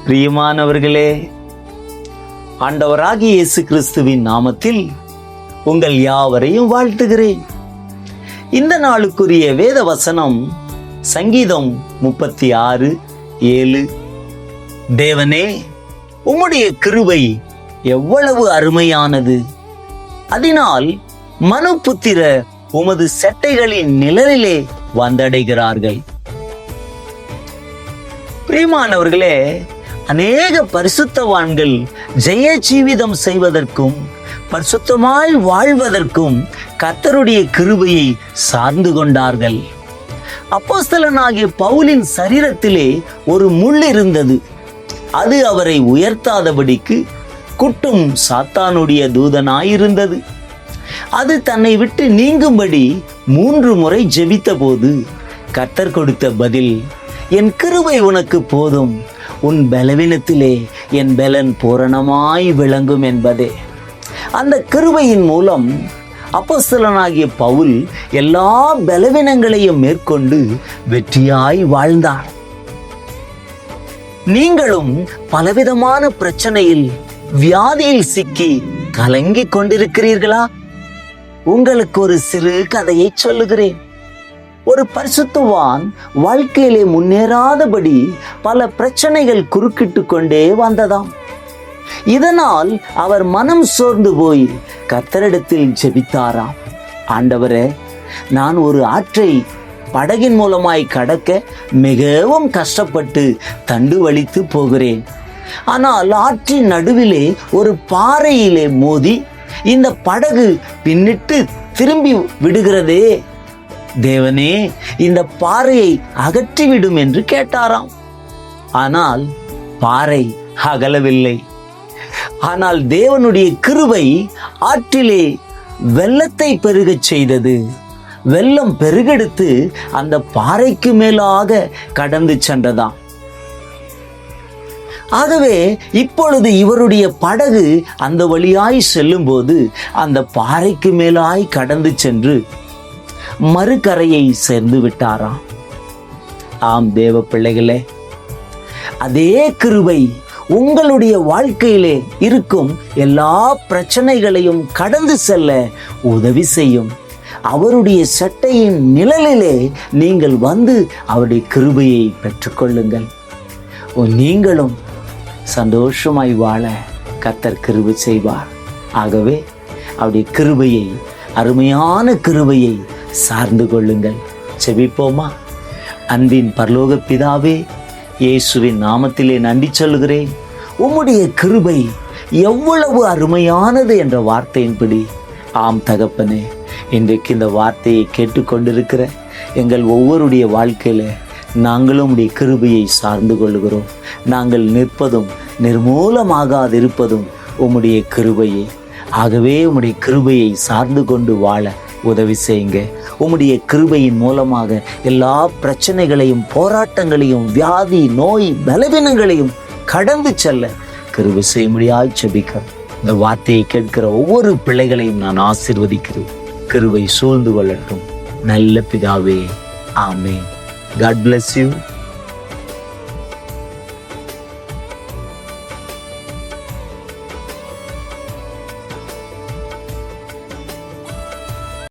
பிரியமானவர்களே, ஆண்டவராகிய இயேசு கிறிஸ்துவின் நாமத்தில் உங்கள் யாவரையும் வாழ்த்துகிறேன். இந்த நாளுக்குரிய வேத வசனம் சங்கீதம் 36:7. தேவனே, உம்முடைய கிருபை எவ்வளவு அருமையானது, அதனால் மனுபுத்திரர் உமது செட்டைகளின் நிழலிலே வந்தடைகிறார்கள். பிரியமானவர்களே, அநேக பரிசுத்தவான்கள் ஜெய ஜீவிதம் செய்வதற்கும் பரிசுத்தமாய் வாழ்வதற்கும் கர்த்தருடைய கிருபையை சார்ந்து கொண்டார்கள். அப்போஸ்தலனாகிய பவுலின் சரீரத்திலே ஒரு முள் இருந்தது. அது அவரை உயர்த்தாதபடிக்கு குட்டும் சாத்தானுடைய தூதனாயிருந்தது. அது தன்னை விட்டு நீங்கும்படி 3 முறை ஜெபித்த போது கர்த்தர் கொடுத்த பதில், என் கிருபை உனக்கு போதும், உன் பலவீனத்திலே என் பலன் பூரணமாய் விளங்கும் என்பதே. அந்த கிருபையின் மூலம் அப்போஸ்தலனாகிய பவுல் எல்லா பலவீனங்களையும் மேற்கொண்டு வெற்றியாய் வாழ்ந்தார். நீங்களும் பலவிதமான பிரச்சனையில், வியாதியில் சிக்கி கலங்கிக் கொண்டிருக்கிறீர்களா? உங்களுக்கு ஒரு சிறு கதையை சொல்லுகிறேன். ஒரு பரிசுத்தவான் வாழ்க்கையிலே முன்னேறாதபடி பல பிரச்சனைகள் குறுக்கிட்டு கொண்டே வந்ததாம். இதனால் அவர் மனம் சோர்ந்து போய் கர்த்தரிடத்தில் ஜெபித்தாராம். ஆண்டவரே, நான் ஒரு ஆற்றை படகின் மூலமாய் கடக்க மிகவும் கஷ்டப்பட்டு தண்டு வலித்து போகிறேன். ஆனால் ஆற்றின் நடுவிலே ஒரு பாறையிலே மோதி இந்த படகு பின்னிட்டு திரும்பி விடுகிறதே. தேவனே, இந்த பாறையை அகற்றிவிடும் என்று கேட்டாராம். ஆனால் பாறை அகலவில்லை. ஆனால் தேவனுடைய கிருபை ஆற்றிலே வெள்ளத்தை பெருகச் செய்தது. வெள்ளம் பெருகெடுத்து அந்த பாறைக்கு மேலாக கடந்து சென்றதாம். ஆகவே இப்பொழுது இவருடைய படகு அந்த வழியாய் செல்லும் போது அந்த பாறைக்கு மேலாய் கடந்து சென்று மறுகரையை சேர்ந்து விட்டாராம். ஆம் தேவ பிள்ளைகளே, அதே கிருபை உங்களுடைய வாழ்க்கையிலே இருக்கும் எல்லா பிரச்சனைகளையும் கடந்து செல்ல உதவி செய்யும். அவருடைய சட்டையின் நிழலிலே நீங்கள் வந்து அவருடைய கிருபையை பெற்றுக்கொள்ளுங்கள். நீங்களும் சந்தோஷமாய் வாழ கர்த்தர் கிருபை செய்வார். ஆகவே அவருடைய கிருபையை, அருமையான கிருபையை சார்ந்து கொள்ளுங்கள். செபிப்போமா? அன்பின் பரலோக பிதாவே, இயேசுவின் நாமத்திலே நன்றி சொல்கிறேன். உம்முடைய கிருபை எவ்வளவு அருமையானது என்ற வார்த்தையின்படி, ஆம் தகப்பனே, இன்றைக்கு இந்த வார்த்தையை கேட்டுக்கொண்டிருக்கிற எங்கள் ஒவ்வொருடைய வாழ்க்கையில நாங்களும் உடைய கிருபையை சார்ந்து கொள்கிறோம். நாங்கள் நிற்பதும் நிர்மூலமாகாதிருப்பதும் உம்முடைய கிருபையே. ஆகவே உம்முடைய கிருபையை சார்ந்து கொண்டு வாழ உதவி செய்யுங்க. உம்முடைய கிருபையின் மூலமாக எல்லா பிரச்சனைகளையும், போராட்டங்களையும், வியாதி, நோய், பலவீனங்களையும் கடந்து செல்ல கிருபை செய்யும்படியாய் ஜெபிக்கிறேன். இந்த வார்த்தையை கேட்கிற ஒவ்வொரு பிள்ளைகளையும் நான் ஆசீர்வதிக்கிறேன். கிருபை சூழ்ந்து கொள்ளட்டும். நல்ல பிதாவே, ஆமென். God bless you.